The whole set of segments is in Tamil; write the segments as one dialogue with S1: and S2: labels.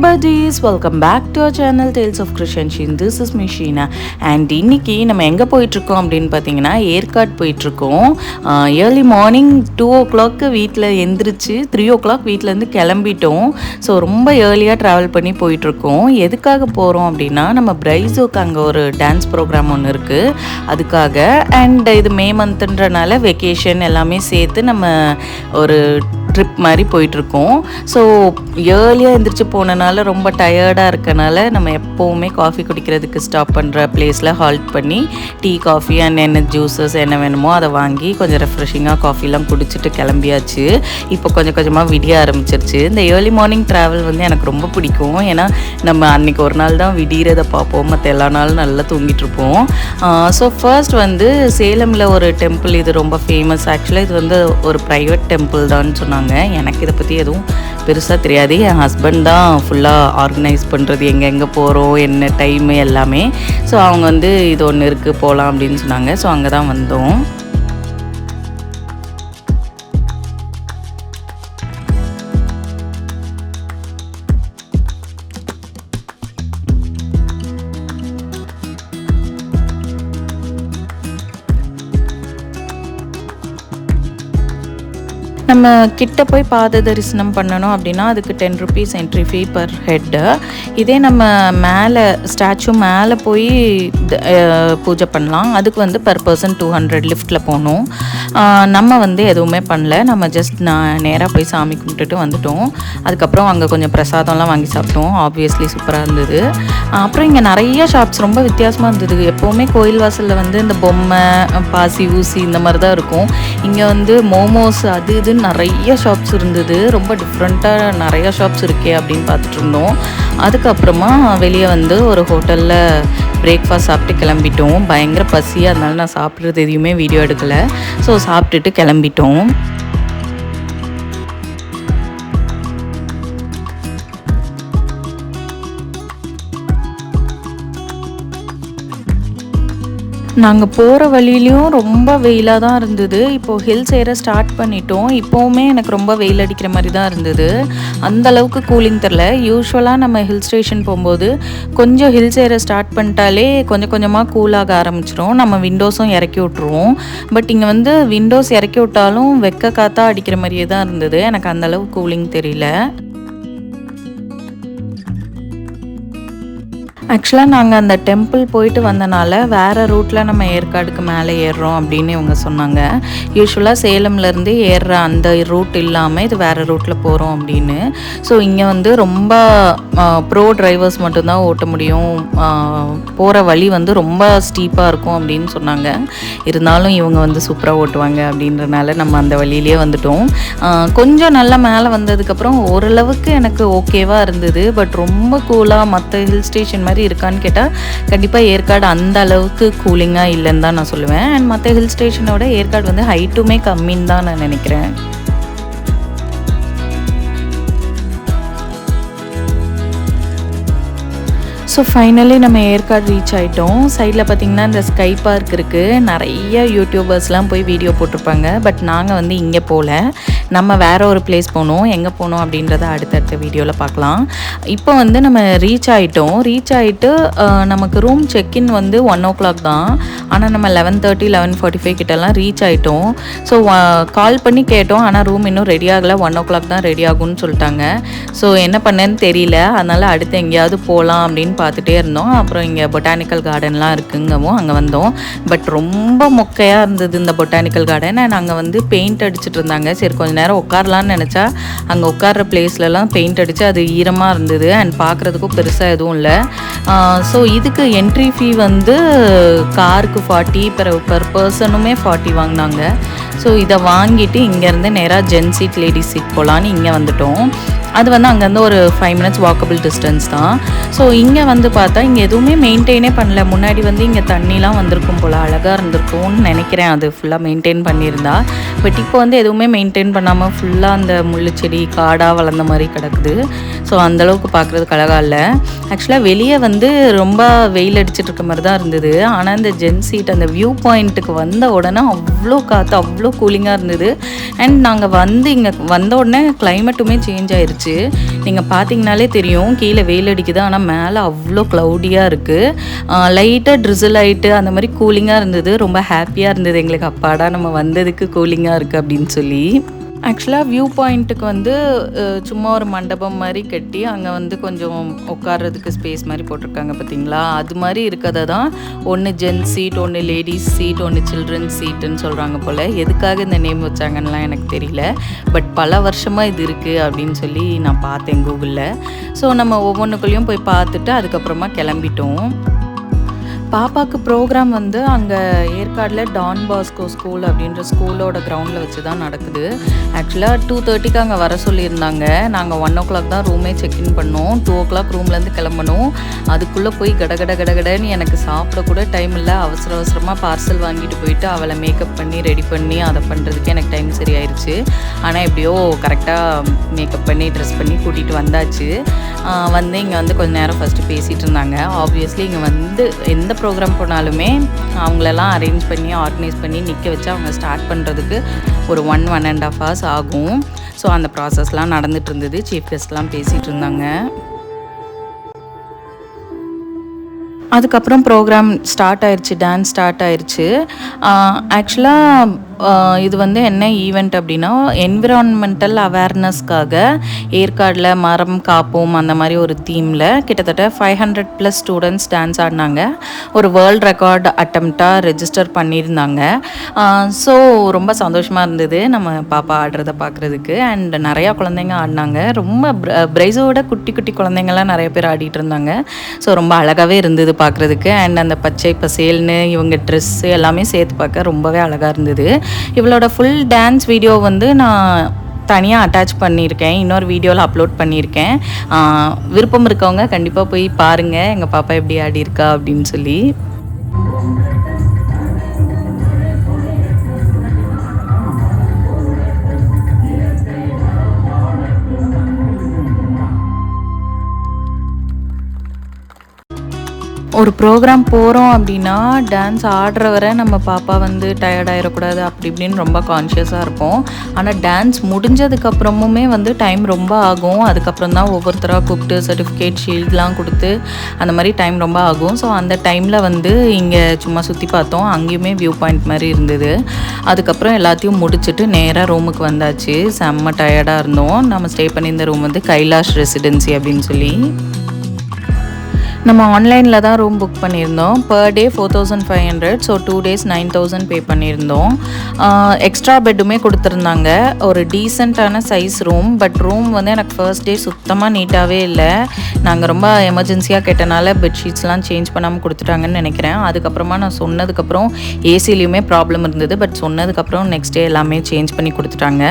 S1: buddies, welcome back to our channel Tales of Krishanshin. This is Mishina and இன்னைக்கு நம்ம எங்கே போயிட்டுருக்கோம் அப்படின்னு பார்த்தீங்கன்னா ஏற்காடு போயிட்டுருக்கோம். ஏர்லி மார்னிங் 2 o'clock வீட்டில் எந்திரிச்சு 3 o'clock வீட்டிலேருந்து கிளம்பிட்டோம். ஸோ ரொம்ப ஏர்லியாக ட்ராவல் பண்ணி போயிட்டுருக்கோம். எதுக்காக போகிறோம் அப்படின்னா நம்ம பிரைஸோக்கு அங்கே ஒரு டான்ஸ் ப்ரோக்ராம் ஒன்று இருக்குது அதுக்காக. அண்ட் இது மே மந்த்ன்றனால வெக்கேஷன் எல்லாமே சேர்த்து நம்ம ஒரு ட்ரிப் மாதிரி போயிட்டுருக்கோம். ஸோ ஏர்லியாக எந்திரிச்சு போனனால ரொம்ப டயர்டாக இருக்கனால நம்ம எப்போவுமே காஃபி குடிக்கிறதுக்கு ஸ்டாப் பண்ணுற பிளேஸில் ஹால்ட் பண்ணி டீ காஃபி அண்ட் என்ன ஜூஸஸ் என்ன வேணுமோ அதை வாங்கி கொஞ்சம் ரெஃப்ரெஷிங்காக காஃபிலாம் குடிச்சிட்டு கிளம்பியாச்சு. இப்போ கொஞ்சம் கொஞ்சமாக விடிய ஆரம்பிச்சிருச்சு. இந்த ஏர்லி மார்னிங் ட்ராவல் வந்து எனக்கு ரொம்ப பிடிக்கும். ஏன்னா நம்ம அன்றைக்கி ஒரு நாள் தான் விடியறதை பார்ப்போம், மற்ற எல்லா நாளும் நல்லா தூங்கிட்டுருப்போம். ஸோ ஃபர்ஸ்ட் வந்து சேலமில் ஒரு டெம்பிள், இது ரொம்ப ஃபேமஸ். ஆக்சுவலாக இது வந்து ஒரு ப்ரைவேட் டெம்பிள் தான் சொன்னாங்க. எனக்கு இதை பற்றி எதுவும் பெருசாக தெரியாது. என் ஹஸ்பண்ட் தான் ஃபுல்லாக ஆர்கனைஸ் பண்ணுறது, எங்கே போகிறோம் என்ன டைமு எல்லாமே. ஸோ அவங்க வந்து இது ஒன்று இருக்குது போகலாம் அப்படின்னு சொன்னாங்க. ஸோ அங்கே தான் வந்தோம். நம்ம கிட்ட போய் பாத தரிசனம் பண்ணணும் அப்படின்னா அதுக்கு 10 rupees என்ட்ரி ஃபீ பர் ஹெட்டு. இதே நம்ம மேலே ஸ்டாச்சு மேலே போய் பூஜை பண்ணலாம். அதுக்கு வந்து பர் பர்சன் 200 லிஃப்ட்டில் போகணும். நம்ம வந்து எதுவுமே பண்ணல. நம்ம ஜஸ்ட் நேராக போய் சாமி கும்பிட்டுட்டு வந்துட்டோம். அதுக்கப்புறம் அங்கே கொஞ்சம் பிரசாதம்லாம் வாங்கி சாப்பிட்டோம். ஆப்வியஸ்லி சூப்பராக இருந்தது. அப்புறம் இங்கே நிறைய ஷாப்ஸ் ரொம்ப வித்தியாசமாக இருந்தது. எப்போவுமே கோயில் வாசலில் வந்து இந்த பொம்மை பாசி ஊசி இந்த மாதிரி தான் இருக்கும். இங்கே வந்து மோமோஸ் அது இதுன்னு நிறைய ஷாப்ஸ் இருந்தது. ரொம்ப டிஃப்ரெண்ட்டாக நிறைய ஷாப்ஸ் இருக்கே அப்படின்னு பார்த்துட்டு இருந்தோம். அதுக்கப்புறமா வெளியே வந்து ஒரு ஹோட்டலில் பிரேக்ஃபாஸ்ட் சாப்பிட்டு கிளம்பிட்டோம். பயங்கர பசியாக அதனால நான் சாப்பிட்றது எதையுமே வீடியோ எடுக்கலை. ஸோ சாப்பிட்டுட்டு கிளம்பிட்டோம். நாங்கள் போகிற வழியிலையும் ரொம்ப வெயிலாக தான் இருந்தது. இப்போது ஹில்ஸ் ஏற ஸ்டார்ட் பண்ணிட்டோம். இப்போவுமே எனக்கு ரொம்ப வெயில் அடிக்கிற மாதிரி தான் இருந்தது. அந்தளவுக்கு கூலிங் தெரில. யூஸ்வலாக நம்ம ஹில் ஸ்டேஷன் போகும்போது கொஞ்சம் ஹில்ஸ் ஏற ஸ்டார்ட் பண்ணிட்டாலே கொஞ்சம் கொஞ்சமாக கூலாக ஆரம்பிச்சிடும். நம்ம விண்டோஸும் இறக்கி விட்ருவோம். பட் இங்கே வந்து விண்டோஸ் இறக்கி விட்டாலும் வெக்க காற்றா அடிக்கிற மாதிரியே தான் இருந்தது. எனக்கு அந்தளவுக்கு கூலிங் தெரியல. ஆக்சுவலாக நாங்கள் அந்த டெம்பிள் போயிட்டு வந்தனால வேறு ரூட்டில் நம்ம ஏற்காடுக்கு மேலே ஏறுறோம் அப்படின்னு இவங்க சொன்னாங்க. யூஸ்வலாக சேலம்லேருந்து ஏறுற அந்த ரூட் இல்லாமல் இது வேறு ரூட்டில் போகிறோம் அப்படின்னு. ஸோ இங்கே வந்து ரொம்ப ப்ரோ டிரைவர்ஸ் மட்டும்தான் ஓட்ட முடியும். போகிற வழி வந்து ரொம்ப ஸ்டீப்பாக இருக்கும் அப்படின்னு சொன்னாங்க. இருந்தாலும் இவங்க வந்து சூப்பராக ஓட்டுவாங்க அப்படின்றனால நம்ம அந்த வழியிலே வந்துட்டோம். கொஞ்சம் நல்லா மேலே வந்ததுக்கப்புறம் ஓரளவுக்கு எனக்கு ஓகேவாக இருந்தது. பட் ரொம்ப கூலாக மற்ற ஹில் ஸ்டேஷன் மாதிரி இருக்கான்னு கேட்டால் கண்டிப்பாக ஏற்காடு அந்த அளவுக்கு கூலிங்காக இல்லைன்னு தான் நான் சொல்லுவேன். அண்ட் மற்ற ஹில் ஸ்டேஷனோட ஏற்காடு வந்து ஹைட்டுமே கம்மின்னு தான் நான் நினைக்கிறேன். ஸோ ஃபைனலி நம்ம ஏற்காடு ரீச் ஆகிட்டோம். சைடில் பார்த்திங்கன்னா இந்த ஸ்கை பார்க் இருக்குது. நிறைய யூடியூபர்ஸ்லாம் போய் வீடியோ போட்டிருப்பாங்க. பட் நாங்கள் வந்து இங்கே போகல. நம்ம வேறு ஒரு பிளேஸ் போனோம். எங்கே போனோம் அப்படின்றத அடுத்தடுத்த வீடியோவில் பார்க்கலாம். இப்போ வந்து நம்ம ரீச் ஆகிட்டோம். ரீச் ஆகிட்டு நமக்கு ரூம் செக்இன் வந்து 1 o'clock தான். ஆனால் நம்ம 11:30 11:45 கிட்டலாம் ரீச் ஆகிட்டோம். ஸோ கால் பண்ணி கேட்டோம். ஆனால் ரூம் இன்னும் ரெடி ஆகலை. 1 o'clock தான் ரெடி ஆகும்னு சொல்லிட்டாங்க. ஸோ என்ன பண்ணேன்னு தெரியல. அதனால் அடுத்து எங்கேயாவது போகலாம் அப்படின்னு பார்த்துட்டே இருந்தோம். அப்புறம் இங்கே பொட்டானிக்கல் கார்டன்லாம் இருக்குங்கவும் அங்கே வந்தோம். பட் ரொம்ப மொக்கையாக இருந்தது இந்த பொட்டானிக்கல் கார்டன். நாங்கள் வந்து பெயிண்ட் அடிச்சுட்டு இருந்தாங்க. சரி கொஞ்சம் நேரம் உட்காரலான்னு நினச்சா அங்கே உட்கார்ற பிளேஸ்லலாம் பெயிண்ட் அடித்து அது ஈரமாக இருந்தது. அண்ட் பார்க்குறதுக்கும் பெருசாக எதுவும் இல்லை. ஸோ இதுக்கு என்ட்ரி ஃபீ வந்து காருக்கு 40, பர் பர்சனுமே 40 வாங்கினாங்க. ஸோ இதை வாங்கிட்டு இங்கேருந்து நேராக ஜென் சீட் லேடிஸ் சீட் போகலான்னு இங்கே வந்துட்டோம். அது வந்து அங்கேருந்து ஒரு 5 minutes வாக்கபிள் டிஸ்டன்ஸ் தான். ஸோ இங்கே வந்து பார்த்தா இங்கே எதுவுமே மெயின்டைனே பண்ணல. முன்னாடி வந்து இங்கே தண்ணிலாம் வந்திருக்கும் போல், அழகாக இருந்திருக்கும்னு நினைக்கிறேன். அது ஃபுல்லாக மெயின்டைன் பண்ணியிருந்தா. பட் இப்போ வந்து எதுவுமே மெயின்டைன் பண்ணாமல் ஃபுல்லாக அந்த முள்ளு செடி காடாக வளர்ந்த மாதிரி கிடக்குது. ஸோ அந்தளவுக்கு பார்க்குறதுக்கு அழகாக இல்லை. ஆக்சுவலாக வெளியே வந்து ரொம்ப வெயில் அடிச்சுட்டு இருக்க மாதிரி தான் இருந்தது. ஆனால் இந்த ஜென் சீட் அந்த வியூ பாயிண்ட்டுக்கு வந்த உடனே அவ்வளோ காற்று, அவ்வளோ கூலிங்காக இருந்தது. அண்ட் நாங்கள் வந்து இங்கே வந்த உடனே கிளைமேட்டுமே சேஞ்ச் ஆயிடுச்சு. வந்துருச்சு. நீங்கள் பார்த்தீங்கனாலே தெரியும் கீழே வெயில் அடிக்குது, ஆனால் மேலே அவ்வளோ க்ளவுடியாக இருக்குது. லைட்டாக ட்ரிசில் ஆகிட்டு அந்த மாதிரி கூலிங்காக இருந்தது. ரொம்ப ஹாப்பியாக இருந்தது எங்களுக்கு, அப்பாடா நம்ம வந்ததுக்கு கூலிங்காக இருக்குது அப்படின்னு சொல்லி. ஆக்சுவலாக வியூ பாயிண்ட்டுக்கு வந்து சும்மா ஒரு மண்டபம் மாதிரி கட்டி அங்கே வந்து கொஞ்சம் உட்கார்றதுக்கு ஸ்பேஸ் மாதிரி போட்டிருக்காங்க பார்த்தீங்களா, அது மாதிரி இருக்கிறத தான் ஒன்று ஜென்ஸ் சீட், ஒன்று லேடிஸ் சீட், ஒன்று சில்ட்ரன்ஸ் சீட்டுன்னு சொல்கிறாங்க போல். எதுக்காக இந்த நேம் வச்சாங்கன்னெலாம் எனக்கு தெரியல, பட் பல வருஷமாக இது இருக்குது அப்படின்னு சொல்லி நான் பார்த்தேன் கூகுளில். ஸோ நம்ம ஒவ்வொன்றுக்குள்ளேயும் போய் பார்த்துட்டு அதுக்கப்புறமா கிளம்பிட்டோம். பாப்பாவுக்கு ப்ரோக்ராம் வந்து அங்கே ஏற்காடில் டான் பாஸ்கோ ஸ்கூல் அப்படின்ற ஸ்கூலோட கிரவுண்டில் வச்சு தான் நடக்குது. ஆக்சுவலாக 2:30க்கு அங்கே வர சொல்லியிருந்தாங்க. நாங்கள் 1 o'clock தான் ரூமே செக்இன் பண்ணோம். 2 o'clock ரூம்லேருந்து கிளம்பணும். அதுக்குள்ளே போய் கடகடன்னு எனக்கு சாப்பிடக்கூட டைம் இல்லை. அவசரமாக பார்சல் வாங்கிட்டு போயிட்டு அவளை மேக்கப் பண்ணி ரெடி பண்ணி அதை பண்ணுறதுக்கு எனக்கு டைம் சரியாயிருச்சு. ஆனால் எப்படியோ கரெக்டாக மேக்கப் பண்ணி ட்ரெஸ் பண்ணி கூட்டிகிட்டு வந்தாச்சு. வந்து இங்கே வந்து கொஞ்சம் நேரம் ஃபஸ்ட்டு பேசிகிட்டு இருந்தாங்க. ஆப்வியஸ்லி இங்கே வந்து எந்த ப்ரோக்ராம் போனாலுமே அவங்களெல்லாம் அரேஞ்ச் பண்ணி ஆர்கனைஸ் பண்ணி நிற்க வச்சு அவங்க ஸ்டார்ட் பண்ணுறதுக்கு ஒரு 1.5 hours ஆகும். ஸோ அந்த ப்ராசஸ்லாம் நடந்துகிட்டு இருந்தது. சீஃப் கெஸ்ட்லாம் பேசிகிட்டு இருந்தாங்க. அதுக்கப்புறம் ப்ரோக்ராம் ஸ்டார்ட் ஆயிடுச்சு, டான்ஸ் ஸ்டார்ட் ஆயிடுச்சு. ஆக்சுவலாக இது வந்து என்ன ஈவெண்ட் அப்படின்னா, என்விரான்மெண்டல் அவேர்னஸ்க்காக ஏற்காடில் மரம் காப்போம் அந்த மாதிரி ஒரு தீமில் கிட்டத்தட்ட 500+ ஸ்டூடெண்ட்ஸ் டான்ஸ் ஆடினாங்க. ஒரு வேர்ல்ட் ரெக்கார்ட் அட்டம்ப்டாக ரெஜிஸ்டர் பண்ணியிருந்தாங்க. ஸோ ரொம்ப சந்தோஷமாக இருந்தது நம்ம பாப்பா ஆடுறதை பார்க்குறதுக்கு. அண்ட் நிறையா குழந்தைங்க ஆடினாங்க. ரொம்ப பிரைஸோட குட்டி குட்டி குழந்தைங்கள்லாம் நிறைய பேர் ஆடிட்டு இருந்தாங்க. ஸோ ரொம்ப அழகாகவே இருந்தது பார்க்குறதுக்கு. அண்ட் அந்த பச்சை பசேல்னு இவங்க ட்ரெஸ்ஸு எல்லாமே சேர்த்து பார்க்க ரொம்பவே அழகாக இருந்தது. இவளோட ஃபுல் டான்ஸ் வீடியோ வந்து நான் தனியாக அட்டாச் பண்ணியிருக்கேன், இன்னொரு வீடியோவில் அப்லோட் பண்ணியிருக்கேன். விருப்பம் இருக்கவங்க கண்டிப்பாக போய் பாருங்கள் எங்கள் பாப்பா எப்படி ஆடி இருக்கா அப்படின்னு சொல்லி. ஒரு ப்ரோக்ராம் போகிறோம் அப்படின்னா டான்ஸ் ஆடுற வரை நம்ம பாப்பா வந்து டயர்டாயிடக்கூடாது அப்படி இப்படின்னு ரொம்ப கான்ஷியஸாக இருப்போம். ஆனால் டான்ஸ் முடிஞ்சதுக்கப்புறமுமே வந்து டைம் ரொம்ப ஆகும். அதுக்கப்புறம் தான் ஒவ்வொருத்தராக கூப்பிட்டு சர்டிஃபிகேட் ஷீல்ட்லாம் கொடுத்து அந்த மாதிரி டைம் ரொம்ப ஆகும். ஸோ அந்த டைமில் வந்து இங்கே சும்மா சுற்றி பார்த்தோம். அங்கேயுமே வியூ பாயிண்ட் மாதிரி இருந்தது. அதுக்கப்புறம் எல்லாத்தையும் முடிச்சுட்டு நேராக ரூமுக்கு வந்தாச்சு. செம்ம டயர்டாக இருந்தோம். நம்ம ஸ்டே பண்ணியிருந்த ரூம் வந்து கைலாஷ் ரெசிடென்சி அப்படின்னு சொல்லி. நம்ம ஆன்லைனில் தான் ரூம் புக் பண்ணியிருந்தோம். Per day 4,500. ஸோ 2 days 9,000 பே பண்ணியிருந்தோம். எக்ஸ்ட்ரா பெட்டுமே கொடுத்துருந்தாங்க. ஒரு டீசெண்டான சைஸ் ரூம். பட் ரூம் வந்து எனக்கு ஃபர்ஸ்ட் டே சுத்தமாக நீட்டாகவே இல்லை. நாங்கள் ரொம்ப எமர்ஜென்சியாக கேட்டனால பெட்ஷீட்ஸ்லாம் சேஞ்ச் பண்ணாமல் கொடுத்துட்டாங்கன்னு நினைக்கிறேன். அதுக்கப்புறமா நான் சொன்னதுக்கப்புறம் ஏசிலையுமே ப்ராப்ளம் இருந்தது. பட் சொன்னதுக்கப்புறம் நெக்ஸ்ட் டே எல்லாமே சேஞ்ச் பண்ணி கொடுத்துட்டாங்க.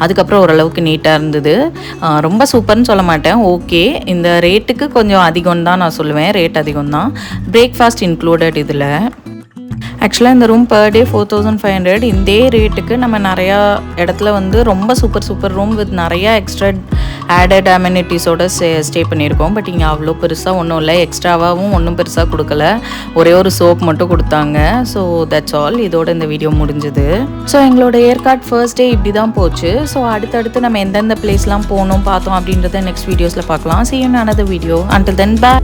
S1: அதுக்கப்புறம் ஓரளவுக்கு நீட்டாக இருந்தது. ரொம்ப சூப்பர்னு சொல்ல மாட்டேன், ஓகே. இந்த ரேட்டுக்கு கொஞ்சம் அதிகம் தான் நான் சொல்லுவேன். ரேட் அதிகம் தான். பிரேக்ஃபாஸ்ட் இன்க்ளூடட் இதில். ஆக்சுவலாக இந்த ரூம் பர் டே 4,500. இந்த ரேட்டுக்கு நம்ம நிறையா இடத்துல வந்து ரொம்ப சூப்பர் ரூம் வித் நிறையா எக்ஸ்ட்ரா ஆடட் அமெனிட்டிஸோடு ஸ்டே பண்ணியிருக்கோம். பட் இங்கே அவ்வளோ பெருசாக ஒன்றும் இல்லை. எக்ஸ்ட்ராவாகவும் ஒன்றும் பெருசாக கொடுக்கல. ஒரே ஒரு சோப் மட்டும் கொடுத்தாங்க. So that's all. இதோட இந்த வீடியோ முடிஞ்சுது. ஸோ எங்களோட ஏற்காடு ஃபர்ஸ்ட் டே இப்படி தான் போச்சு. ஸோ அடுத்தடுத்து நம்ம எந்தெந்த பிளேஸ்லாம் போகணும் பார்த்தோம் அப்படின்றத நெக்ஸ்ட் வீடியோஸில் பார்க்கலாம். See you in another video. Until then, bye.